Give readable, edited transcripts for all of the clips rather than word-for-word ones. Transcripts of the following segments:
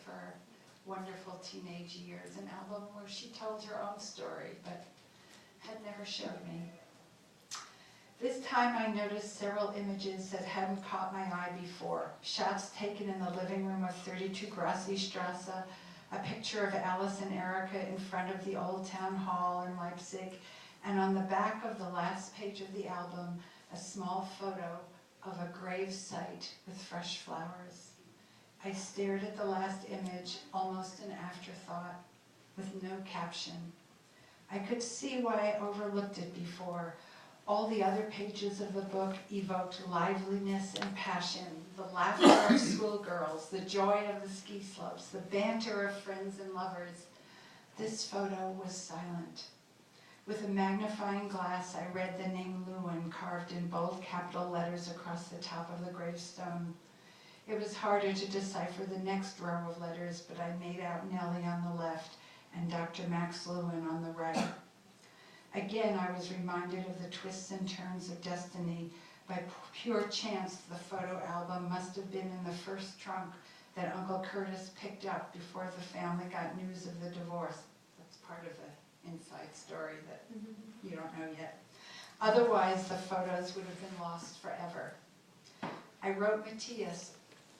of her wonderful teenage years, an album where she told her own story, but had never showed me. This time I noticed several images that hadn't caught my eye before. Shots taken in the living room of 32 Grassi Strasse, a picture of Alice and Erica in front of the old town hall in Leipzig, and on the back of the last page of the album, a small photo of a grave site with fresh flowers. I stared at the last image, almost an afterthought, with no caption. I could see why I overlooked it before. All the other pages of the book evoked liveliness and passion, the laughter of schoolgirls, the joy of the ski slopes, the banter of friends and lovers. This photo was silent. With a magnifying glass, I read the name Lewin carved in bold capital letters across the top of the gravestone. It was harder to decipher the next row of letters, but I made out Nellie on the left and Dr. Max Lewin on the right. Again, I was reminded of the twists and turns of destiny. By pure chance, the photo album must have been in the first trunk that Uncle Curtis picked up before the family got news of the divorce. That's part of the inside story that you don't know yet. Otherwise, the photos would have been lost forever. I wrote Matthias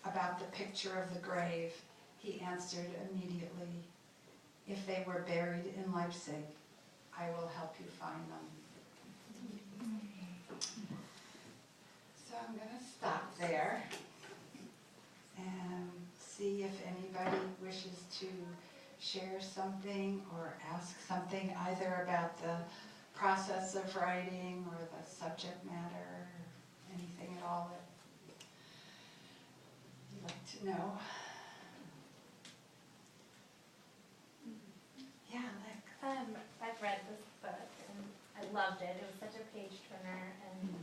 about the picture of the grave. He answered immediately, "If they were buried in Leipzig, I will help you find them." So I'm going to stop there and see if anybody wishes to share something or ask something either about the process of writing or the subject matter or anything at all that you'd like to know. Yeah, Lex. I've read this book and I loved it. It was such a page turner, and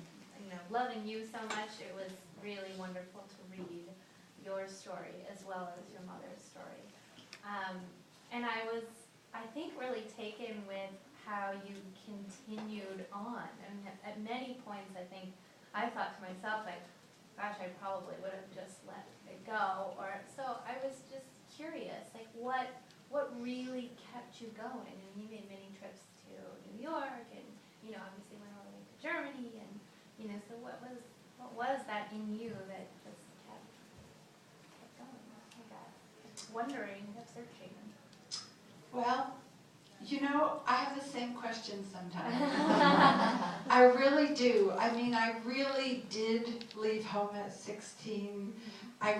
loving you so much, it was really wonderful to read your story as well as your mother's story. And I was, I think, really taken with how you continued on. And at many points, I think, I thought to myself, like, gosh, I probably would have just let it go. Or so I was just curious, like, what really kept you going? And you made many trips to New York, and obviously went all the way to Germany, and so what was that in you that just kept going? Kept wondering, kept searching. Well, I have the same question sometimes. I really do. I mean, I really did leave home at 16. I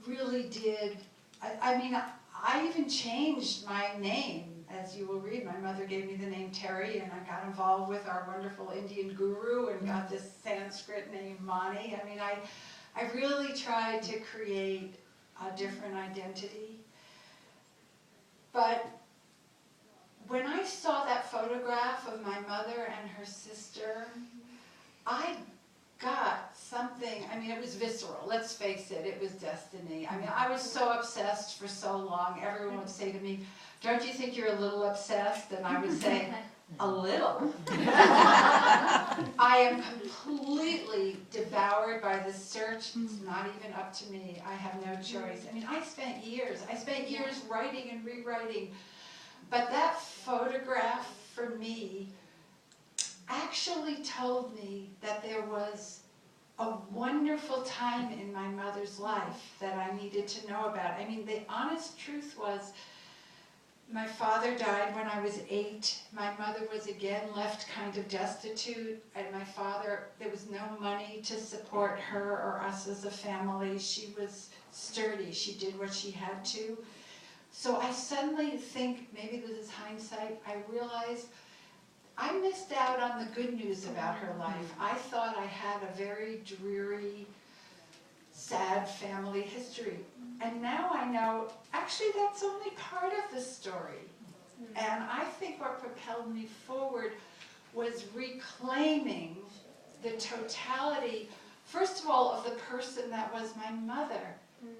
really did. I even changed my name. As you will read, my mother gave me the name Terry, and I got involved with our wonderful Indian guru and got this Sanskrit name Mani. I mean, I really tried to create a different identity. But when I saw that photograph of my mother and her sister, I got something. I mean, it was visceral. Let's face it, it was destiny. I mean, I was so obsessed for so long. Everyone would say to me, "Don't you think you're a little obsessed?" And I would say, "A little." I am completely devoured by this search. It's not even up to me. I have no choice. I mean, I spent years writing and rewriting. But that photograph, for me, actually told me that there was a wonderful time in my mother's life that I needed to know about. I mean, the honest truth was, my father died when I was 8. My mother was again left kind of destitute, and my father, there was no money to support her or us as a family. She was sturdy. She did what she had to. So I suddenly think, maybe this is hindsight, I realized I missed out on the good news about her life. I thought I had a very dreary, sad family history. And now I know, actually, that's only part of the story. And I think what propelled me forward was reclaiming the totality, first of all, of the person that was my mother.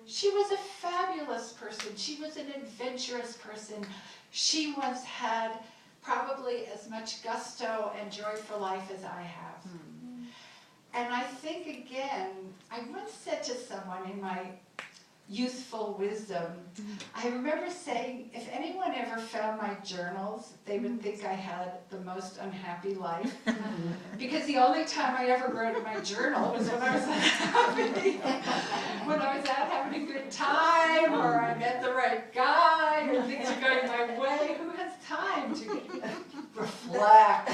She was a fabulous person. She was an adventurous person. She once had probably as much gusto and joy for life as I have. And I think, again, I once said to someone in my youthful wisdom. I remember saying, if anyone ever found my journals, they would think I had the most unhappy life. Because the only time I ever wrote in my journal was when I was unhappy. When I was out having a good time, or I met the right guy, or things are going my way. Who has time to reflect?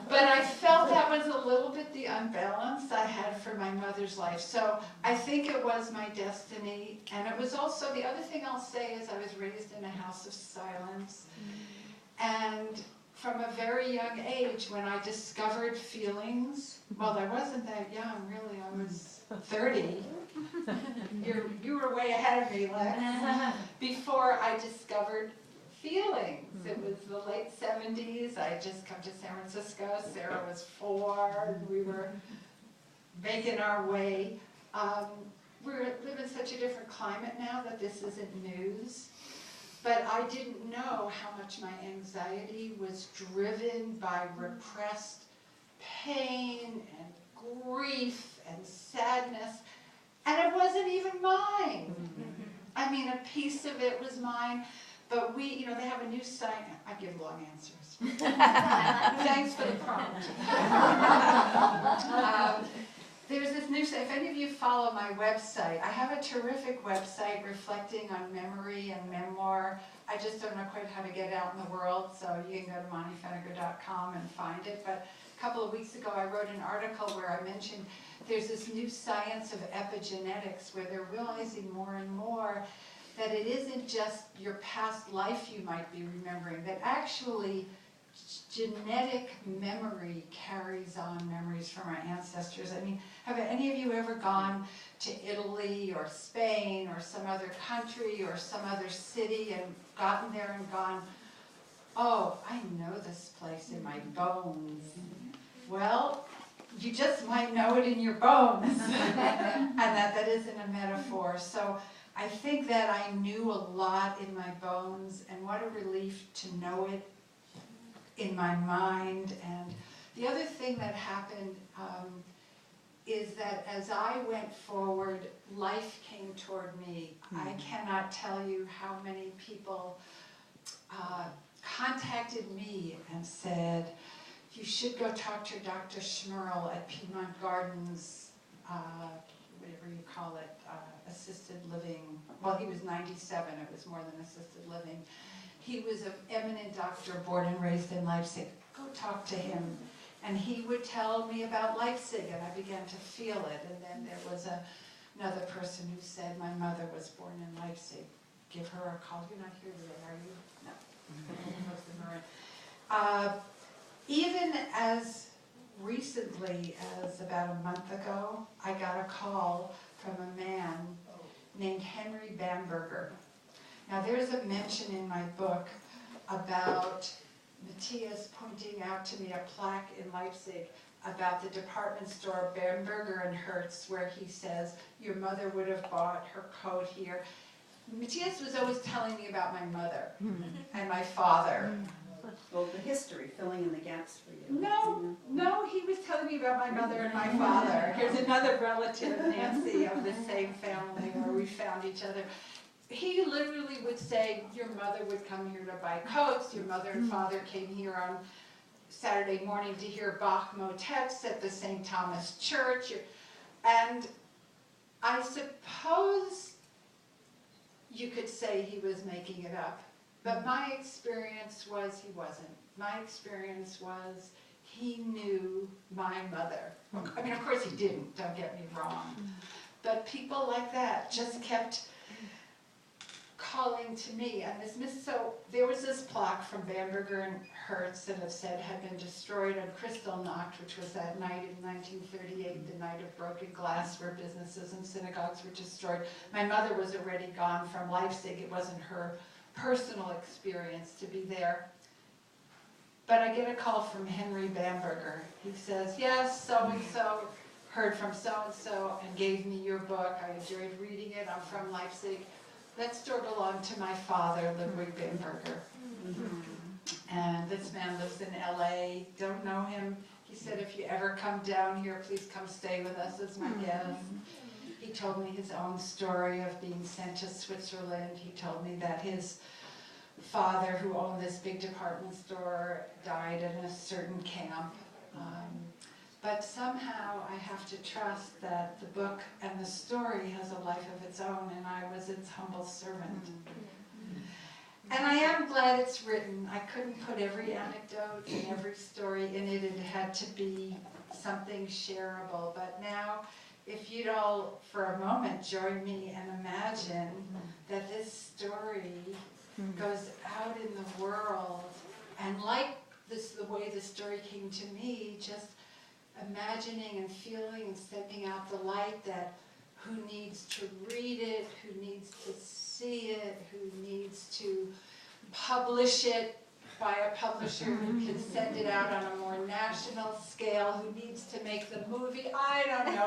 But I felt that was a little bit the unbalance I had for my mother's life. So I think it was my destiny. And it was also, the other thing I'll say is I was raised in a house of silence. And from a very young age, when I discovered feelings, well, I wasn't that young, really. I was 30. You were way ahead of me, Lex. Before I discovered feelings. It was the late 70s. I had just come to San Francisco. Sarah was 4. We were making our way. We live in such a different climate now that this isn't news. But I didn't know how much my anxiety was driven by repressed pain and grief and sadness. And it wasn't even mine. I mean, a piece of it was mine. But we, they have a new site. I give long answers. Thanks for the prompt. There's this new site. If any of you follow my website, I have a terrific website reflecting on memory and memoir. I just don't know quite how to get it out in the world, so you can go to montyfeniger.com and find it. But a couple of weeks ago, I wrote an article where I mentioned there's this new science of epigenetics where they're realizing more and more that it isn't just your past life you might be remembering, that actually genetic memory carries on memories from our ancestors. I mean, have any of you ever gone to Italy or Spain or some other country or some other city and gotten there and gone, oh, I know this place in my bones? Well, you just might know it in your bones. And that isn't a metaphor. So I think that I knew a lot in my bones, and what a relief to know it in my mind. And the other thing that happened is that as I went forward, life came toward me. I cannot tell you how many people contacted me and said, you should go talk to Dr. Schmerl at Piedmont Gardens, whatever you call it, assisted living. Well, he was 97, it was more than assisted living. He was an eminent doctor, born and raised in Leipzig. Go talk to him. And he would tell me about Leipzig, and I began to feel it. And then there was another person who said, my mother was born in Leipzig. Give her a call. You're not here today, are you? No. Most of them are in. Even as recently as about a month ago, I got a call from a man named Henry Bamberger. Now there's a mention in my book about Matthias pointing out to me a plaque in Leipzig about the department store Bamberger and Hertz, where he says, your mother would have bought her coat here. Matthias was always telling me about my mother and my father. Well, the history, filling in the gaps for you. No, he was telling me about my mother and my father. Here's another relative, Nancy, of the same family where we found each other. He literally would say, your mother would come here to buy coats, your mother and father came here on Saturday morning to hear Bach motets at the St. Thomas Church. And I suppose you could say he was making it up. But my experience was he wasn't. My experience was he knew my mother. I mean, of course he didn't, don't get me wrong. But people like that just kept calling to me. And so there was this plaque from Bamberger and Hertz that it said had been destroyed on Kristallnacht, which was that night in 1938, the night of broken glass where businesses and synagogues were destroyed. My mother was already gone from Leipzig. It wasn't her personal experience to be there. But I get a call from Henry Bamberger. He says, yes, so-and-so heard from so-and-so and gave me your book. I enjoyed reading it. I'm from Leipzig. That store belonged to my father, Ludwig Bamberger. And this man lives in LA. Don't know him. He said, if you ever come down here, please come stay with us as my guest. He told me his own story of being sent to Switzerland. He told me that his father, who owned this big department store, died in a certain camp. But somehow I have to trust that the book and the story has a life of its own, and I was its humble servant. And I am glad it's written. I couldn't put every anecdote and every story in it. It had to be something shareable. But now, if you'd all, for a moment, join me and imagine that this story goes out in the world, and like this, the way the story came to me, just imagining and feeling and stepping out the light that who needs to read it, who needs to see it, who needs to publish it by a publisher who can send it out on a more national scale, who needs to make the movie, I don't know.